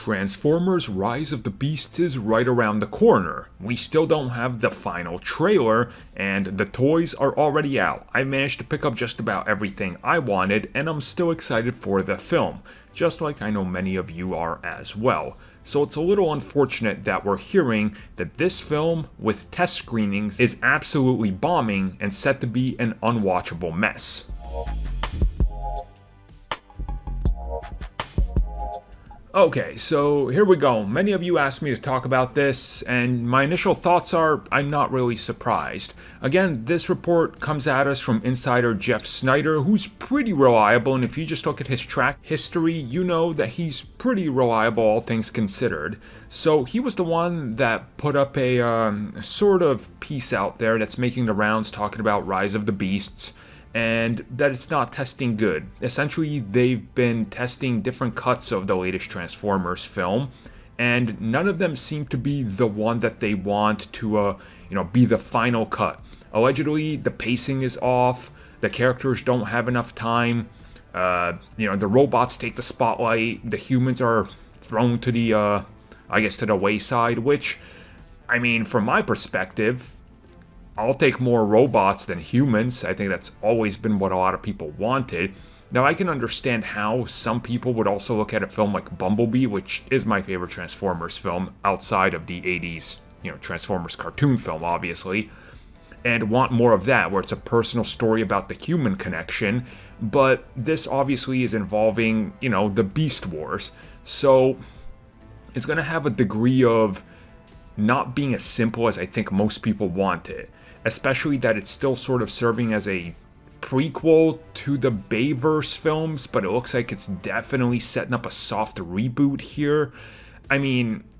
Transformers Rise of the Beasts is right around the corner. We still don't have the final trailer, and the toys are already out. I managed to pick up just about everything I wanted, and I'm still excited for the film, just like I know many of you are as well. So it's a little unfortunate that we're hearing that this film, with test screenings, is absolutely bombing and set to be an unwatchable mess. Okay, so here we go. Many of you asked me to talk about this, and my initial thoughts are I'm not really surprised. Again, this report comes at us from insider Jeff Snyder, who's pretty reliable, and if you just look at his track history, you know that he's pretty reliable, all things considered. So he was the one that put up a sort of piece out there that's making the rounds talking about Rise of the Beasts, and that it's not testing good. Essentially, they've been testing different cuts of the latest Transformers film, and none of them seem to be the one that they want to, be the final cut. Allegedly, the pacing is off, the characters don't have enough time, the robots take the spotlight, the humans are thrown to the, to the wayside, which, from my perspective, I'll take more robots than humans. I think that's always been what a lot of people wanted. Now, I can understand how some people would also look at a film like Bumblebee, which is my favorite Transformers film outside of the 80s, Transformers cartoon film, obviously, and want more of that, where it's a personal story about the human connection. But this obviously is involving, the Beast Wars. So it's going to have a degree of not being as simple as I think most people want it. Especially that it's still sort of serving as a prequel to the Bayverse films, but it looks like it's definitely setting up a soft reboot here.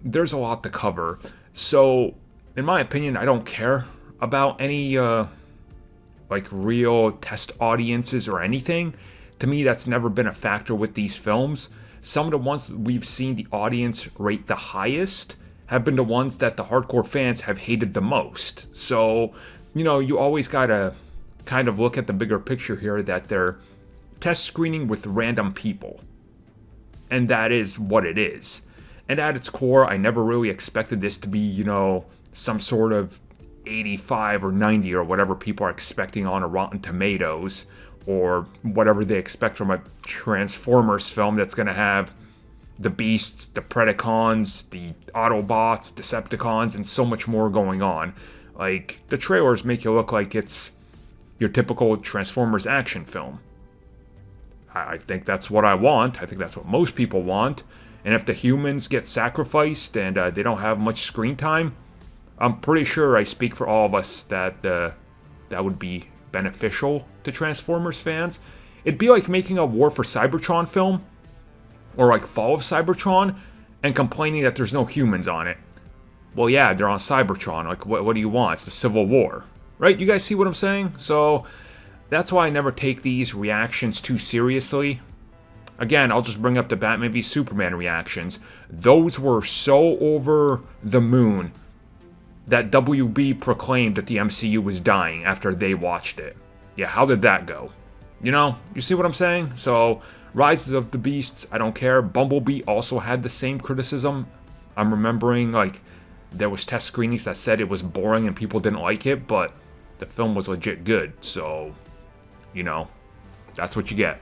There's a lot to cover. So, in my opinion, I don't care about any, real test audiences or anything. To me, that's never been a factor with these films. Some of the ones we've seen the audience rate the highest have been the ones that the hardcore fans have hated the most. So, you always gotta kind of look at the bigger picture here, that they're test screening with random people. And that is what it is. And at its core, I never really expected this to be, some sort of 85 or 90 or whatever people are expecting on a Rotten Tomatoes, or whatever they expect from a Transformers film that's gonna have the Beasts, the Predacons, the Autobots, Decepticons, and so much more going on. The trailers make you look like it's your typical Transformers action film. I think that's what I want. I think that's what most people want. And if the humans get sacrificed and they don't have much screen time, I'm pretty sure I speak for all of us that that would be beneficial to Transformers fans. It'd be like making a War for Cybertron film, or like Fall of Cybertron, and complaining that there's no humans on it. Well, yeah, they're on Cybertron. What do you want? It's the Civil War. Right? You guys see what I'm saying? So, that's why I never take these reactions too seriously. Again, I'll just bring up the Batman v Superman reactions. Those were so over the moon that WB proclaimed that the MCU was dying after they watched it. Yeah, how did that go? You see what I'm saying? So, Rise of the Beasts, I don't care. Bumblebee also had the same criticism. I'm remembering, there was test screenings that said it was boring and people didn't like it, but the film was legit good. So, that's what you get.